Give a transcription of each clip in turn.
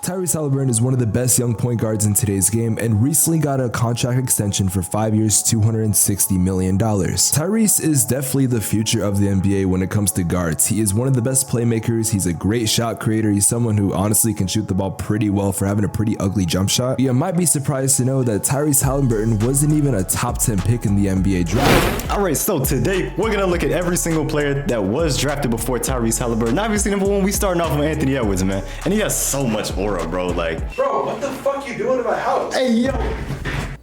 Tyrese Haliburton is one of the best young point guards in today's game and recently got a contract extension for 5 years, $260 million. Tyrese is definitely the future of the NBA when it comes to guards. He is one of the best playmakers. He's a great shot creator. He's someone who honestly can shoot the ball pretty well for having a pretty ugly jump shot. You might be surprised to know that Tyrese Haliburton wasn't even a top 10 pick in the NBA draft. Alright, so today we're gonna look at every single player that was drafted before Tyrese Haliburton. Obviously, number one, we starting off with Anthony Edwards, man. And he has so much aura, bro. Like, bro, what the fuck you doing in my house? Hey, yo.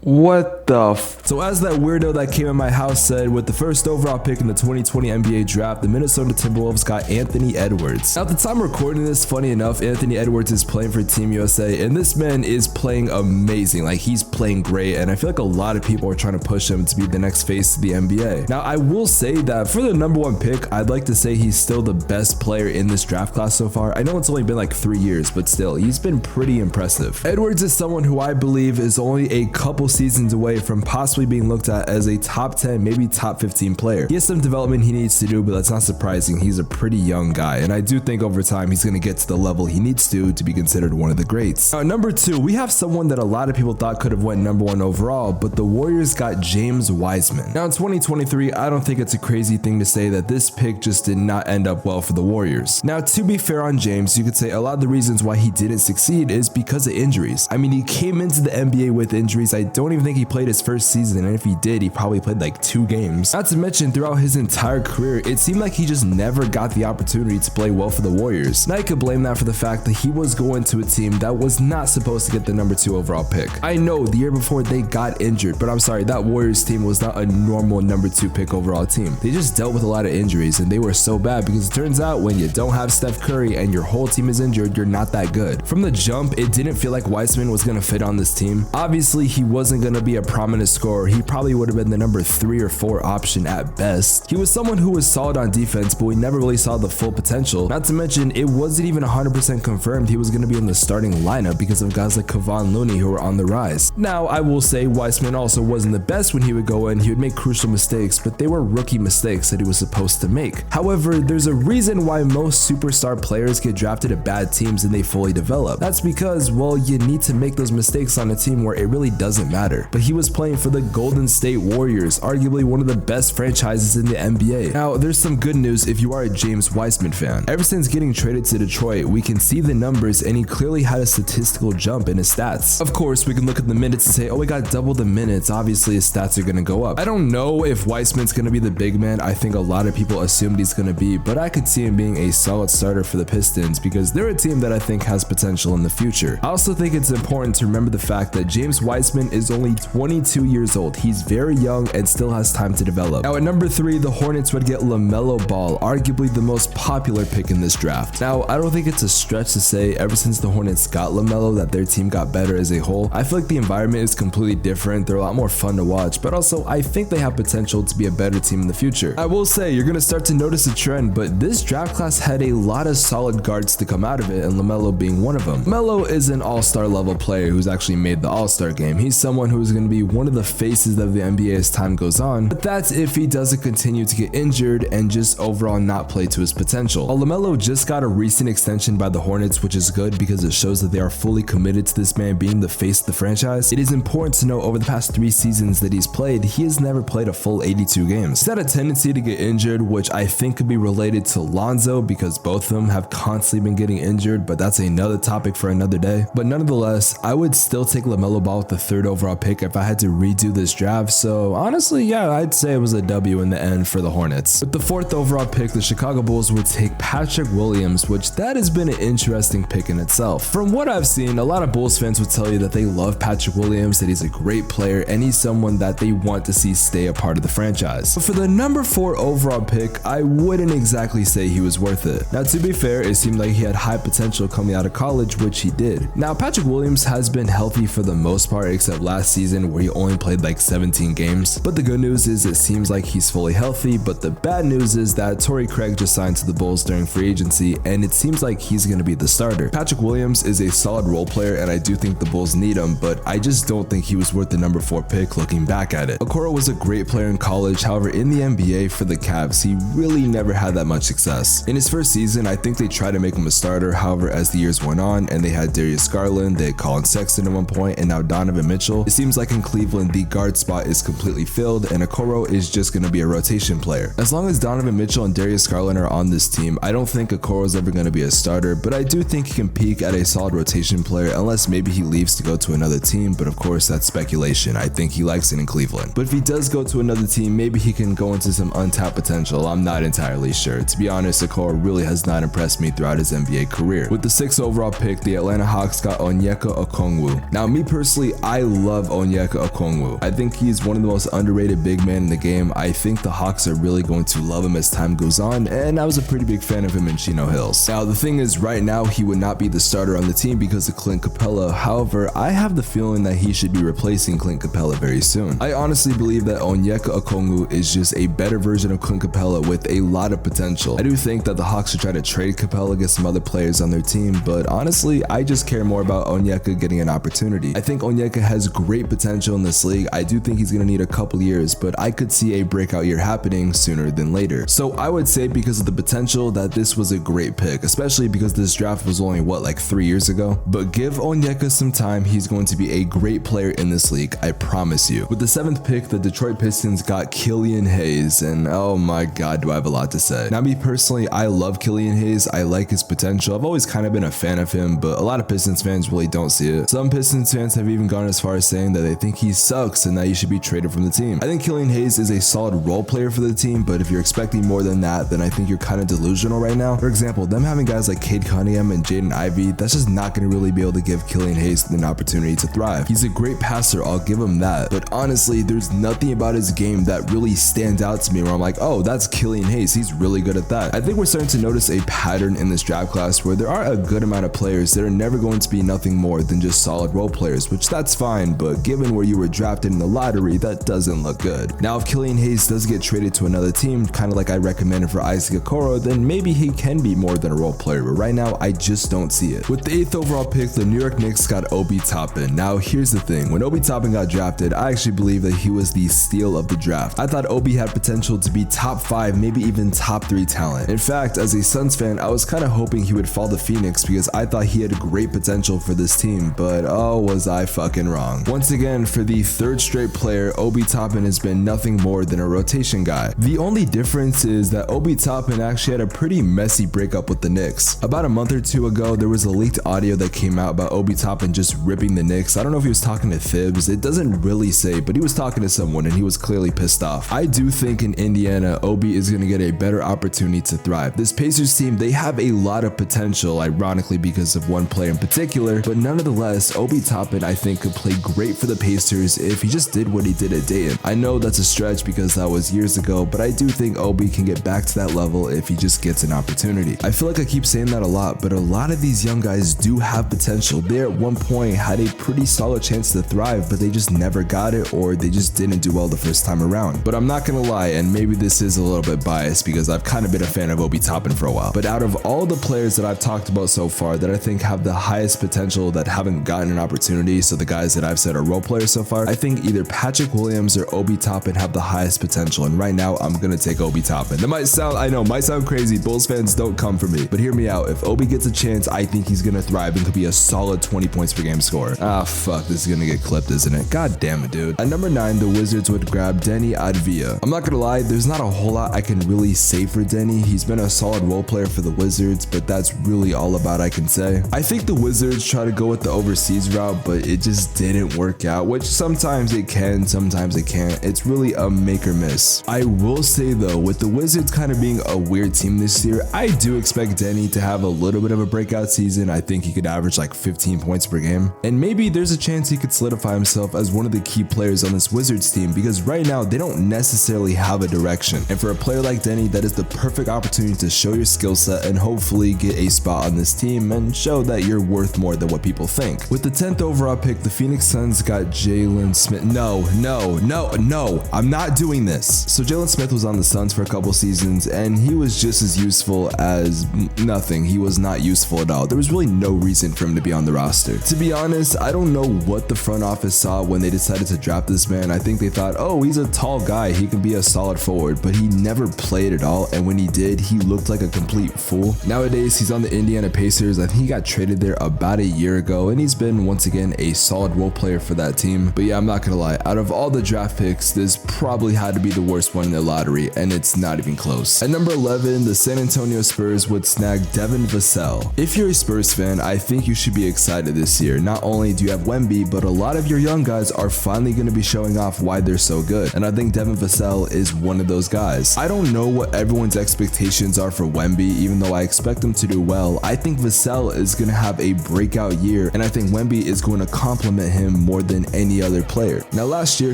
What the So as that weirdo that came in my house said, with the first overall pick in the 2020 NBA draft, the Minnesota Timberwolves got Anthony Edwards. Now, at the time of recording this, funny enough, Anthony Edwards is playing for Team USA, and this man is playing amazing. Like, he's playing great, and I feel like a lot of people are trying to push him to be the next face of the NBA. Now, I will say that for the number one pick, I'd like to say he's still the best player in this draft class so far. I know it's only been like 3 years, but still, he's been pretty impressive. Edwards is someone who I believe is only a couple seasons away from possibly being looked at as a top 10, maybe top 15 player. He has some development he needs to do, but that's not surprising. He's a pretty young guy, and I do think over time he's going to get to the level he needs to be considered one of the greats. Now, number two, we have someone that a lot of people thought could have went number one overall, but the Warriors got James Wiseman. Now, in 2023, I don't think it's a crazy thing to say that this pick just did not end up well for the Warriors. Now, to be fair on James, you could say a lot of the reasons why he didn't succeed is because of injuries. I mean, he came into the NBA with injuries. I don't even think he played his first season, and if he did, he probably played like 2 games. Not to mention, throughout his entire career, it seemed like he just never got the opportunity to play well for the Warriors. Now, you could blame that for the fact that he was going to a team that was not supposed to get the number 2 overall pick. I know the year before they got injured, but I'm sorry, that Warriors team was not a normal number 2 pick overall team. They just dealt with a lot of injuries, and they were so bad because it turns out when you don't have Steph Curry and your whole team is injured, you're not that good. From the jump, it didn't feel like Wiseman was going to fit on this team. Obviously, he wasn't going to be a prominent scorer. He probably would have been the number 3 or 4 option at best. He was someone who was solid on defense, but we never really saw the full potential. Not to mention, it wasn't even 100% confirmed he was going to be in the starting lineup because of guys like Kevon Looney who were on the rise. Now, I will say Wiseman also wasn't the best when he would go in. He would make crucial mistakes, but they were rookie mistakes that he was supposed to make. However, there's a reason why most superstar players get drafted at bad teams and they fully develop. That's because, well, you need to make those mistakes on a team where it really doesn't matter. But he was playing for the Golden State Warriors, arguably one of the best franchises in the NBA. Now, there's some good news if you are a James Wiseman fan. Ever since getting traded to Detroit, we can see the numbers, and he clearly had a statistical jump in his stats. Of course, we can look at the minutes and say, oh, he got double the minutes. Obviously, his stats are going to go up. I don't know if Wiseman's going to be the big man I think a lot of people assumed he's going to be, but I could see him being a solid starter for the Pistons because they're a team that I think has potential in the future. I also think it's important to remember the fact that James Wiseman is only 22 years old. He's very young and still has time to develop. Now, at number 3, the Hornets would get LaMelo Ball, arguably the most popular pick in this draft. Now, I don't think it's a stretch to say ever since the Hornets got LaMelo that their team got better as a whole. I feel like the environment is completely different. They're a lot more fun to watch, but also I think they have potential to be a better team in the future. I will say you're going to start to notice a trend, but this draft class had a lot of solid guards to come out of it, and LaMelo being one of them. LaMelo is an all-star level player who's actually made the all-star game. He's someone who's going to be one of the faces of the NBA as time goes on, but that's if he doesn't continue to get injured and just overall not play to his potential. While LaMelo just got a recent extension by the Hornets, which is good because it shows that they are fully committed to this man being the face of the franchise, it is important to know over the past 3 seasons that he's played, he has never played a full 82 games. He's had a tendency to get injured, which I think could be related to Lonzo because both of them have constantly been getting injured, but that's another topic for another day. But nonetheless, I would still take LaMelo Ball with the 3rd overall pick if I had to redo this draft, so honestly, yeah, I'd say it was a W in the end for the Hornets. With the 4th overall pick, the Chicago Bulls would take Patrick Williams, which that has been an interesting pick in itself. From what I've seen, a lot of Bulls fans would tell you that they love Patrick Williams, that he's a great player, and he's someone that they want to see stay a part of the franchise. But for the number 4 overall pick, I wouldn't exactly say he was worth it. Now, to be fair, it seemed like he had high potential coming out of college, which he did. Now, Patrick Williams has been healthy for the most part, except last last season where he only played like 17 games. But the good news is it seems like he's fully healthy, but the bad news is that Torrey Craig just signed to the Bulls during free agency, and it seems like he's going to be the starter. Patrick Williams is a solid role player, and I do think the Bulls need him, but I just don't think he was worth the number 4 pick looking back at it. Okoro was a great player in college, however in the NBA for the Cavs, he really never had that much success. In his first season, I think they tried to make him a starter, however as the years went on and they had Darius Garland, they had Colin Sexton at one point, and now Donovan Mitchell, it seems like in Cleveland the guard spot is completely filled and Okoro is just going to be a rotation player. As long as Donovan Mitchell and Darius Garland are on this team, I don't think Okoro is ever going to be a starter, but I do think he can peak at a solid rotation player unless maybe he leaves to go to another team, but of course that's speculation. I think he likes it in Cleveland. But if he does go to another team, maybe he can go into some untapped potential. I'm not entirely sure. To be honest, Okoro really has not impressed me throughout his NBA career. With the 6th overall pick, the Atlanta Hawks got Onyeka Okongwu. Now me personally, I love Onyeka Okongwu. I think he's one of the most underrated big men in the game. I think the Hawks are really going to love him as time goes on, and I was a pretty big fan of him in Chino Hills. Now the thing is, right now he would not be the starter on the team because of Clint Capella. However, I have the feeling that he should be replacing Clint Capella very soon. I honestly believe that Onyeka Okongwu is just a better version of Clint Capella with a lot of potential. I do think that the Hawks should try to trade Capella, get some other players on their team, but honestly, I just care more about Onyeka getting an opportunity. I think Onyeka has great potential in this league. I do think he's going to need a couple years, but I could see a breakout year happening sooner than later. So I would say because of the potential that this was a great pick, especially because this draft was only like 3 years ago. But give Onyeka some time, he's going to be a great player in this league, I promise you. With the 7th pick, the Detroit Pistons got Killian Hayes, and oh my god, do I have a lot to say. Now me personally, I love Killian Hayes. I like his potential. I've always kind of been a fan of him, but a lot of Pistons fans really don't see it. Some Pistons fans have even gone as far as saying that they think he sucks and that he should be traded from the team. I think Killian Hayes is a solid role player for the team, but if you're expecting more than that, then I think you're kind of delusional right now. For example, them having guys like Cade Cunningham and Jaden Ivey, that's just not going to really be able to give Killian Hayes an opportunity to thrive. He's a great passer, I'll give him that, but honestly, there's nothing about his game that really stands out to me where I'm like, oh, that's Killian Hayes, he's really good at that. I think we're starting to notice a pattern in this draft class where there are a good amount of players that are never going to be nothing more than just solid role players, which that's fine, but given where you were drafted in the lottery, that doesn't look good. Now, if Killian Hayes does get traded to another team, kind of like I recommended for Isaac Okoro, then maybe he can be more than a role player, but right now, I just don't see it. With the 8th overall pick, the New York Knicks got Obi Toppin. Now, here's the thing. When Obi Toppin got drafted, I actually believe that he was the steal of the draft. I thought Obi had potential to be top 5, maybe even top 3 talent. In fact, as a Suns fan, I was kind of hoping he would fall to Phoenix because I thought he had great potential for this team, but oh, was I fucking wrong. Once again, for the 3rd straight player, Obi Toppin has been nothing more than a rotation guy. The only difference is that Obi Toppin actually had a pretty messy breakup with the Knicks. About a month or 2 ago, there was a leaked audio that came out about Obi Toppin just ripping the Knicks. I don't know if he was talking to Thibs, it doesn't really say, but he was talking to someone and he was clearly pissed off. I do think in Indiana, Obi is going to get a better opportunity to thrive. This Pacers team, they have a lot of potential, ironically because of one player in particular, but nonetheless, Obi Toppin I think could play great for the Pacers if he just did what he did at Dayton. I know that's a stretch because that was years ago, but I do think Obi can get back to that level if he just gets an opportunity. I feel like I keep saying that a lot, but a lot of these young guys do have potential. They at one point had a pretty solid chance to thrive, but they just never got it, or they just didn't do well the first time around. But I'm not gonna lie, and maybe this is a little bit biased because I've kind of been a fan of Obi Toppin for a while, but out of all the players that I've talked about so far that I think have the highest potential that haven't gotten an opportunity, so the guys that I've said are role players so far, I think either Patrick Williams or Obi Toppin have the highest potential, and right now I'm gonna take Obi Toppin. That might sound crazy, Bulls fans don't come for me, but hear me out. If Obi gets a chance, I think he's gonna thrive and could be a solid 20 points per game scorer. Ah fuck, this is gonna get clipped, isn't it? God damn it, dude. At number 9, the Wizards would grab Denny Advia. I'm not gonna lie, there's not a whole lot I can really say for Denny. He's been a solid role player for the Wizards, but that's really all about I can say. I think the Wizards try to go with the overseas route, but it just didn't work out, which sometimes it can, sometimes it can't. It's really a make or miss. I will say though, with the Wizards kind of being a weird team this year, I do expect Denny to have a little bit of a breakout season. I think he could average like 15 points per game, and maybe there's a chance he could solidify himself as one of the key players on this Wizards team, because right now they don't necessarily have a direction, and for a player like Denny, that is the perfect opportunity to show your skill set and hopefully get a spot on this team and show that you're worth more than what people think. With the 10th overall pick, the Phoenix Suns Suns got Jalen Smith. No, I'm not doing this. So Jalen Smith was on the Suns for a couple seasons and he was just as useful as nothing. He was not useful at all. There was really no reason for him to be on the roster. To be honest, I don't know what the front office saw when they decided to draft this man. I think they thought, oh, he's a tall guy, he can be a solid forward, but he never played at all, and when he did, he looked like a complete fool. Nowadays, he's on the Indiana Pacers. I think he got traded there about a year ago, and he's been once again a solid role player for that team. But yeah, I'm not gonna lie, out of all the draft picks, this probably had to be the worst one in the lottery, and it's not even close. At number 11, the San Antonio Spurs would snag Devin Vassell. If you're a Spurs fan, I think you should be excited this year. Not only do you have Wemby, but a lot of your young guys are finally going to be showing off why they're so good, and I think Devin Vassell is one of those guys. I don't know what everyone's expectations are for Wemby, even though I expect him to do well. I think Vassell is going to have a breakout year, and I think Wemby is going to complement him more than any other player. Now last year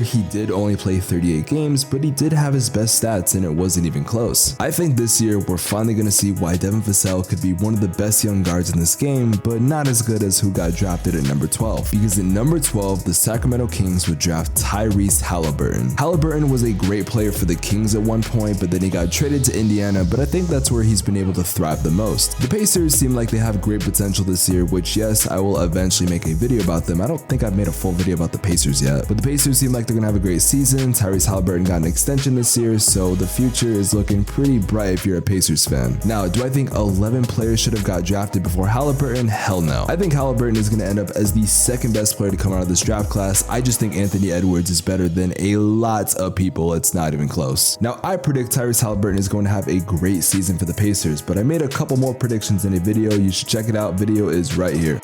he did only play 38 games, but he did have his best stats and it wasn't even close. I think this year we're finally going to see why Devin Vassell could be one of the best young guards in this game, but not as good as who got drafted at number 12. Because at number 12, the Sacramento Kings would draft Tyrese Haliburton. Haliburton was a great player for the Kings at one point, but then he got traded to Indiana, but I think that's where he's been able to thrive the most. The Pacers seem like they have great potential this year, which yes, I will eventually make a video about them. I don't think I've made a full video about the Pacers yet, but the Pacers seem like they're gonna have a great season. Tyrese Haliburton got an extension this year, so the future is looking pretty bright if you're a Pacers fan. Now, do I think 11 players should have got drafted before Haliburton? Hell no. I think Haliburton is gonna end up as the second best player to come out of this draft class. I just think Anthony Edwards is better than a lot of people. It's not even close. Now, I predict Tyrese Haliburton is going to have a great season for the Pacers, but I made a couple more predictions in a video. You should check it out. Video is right here.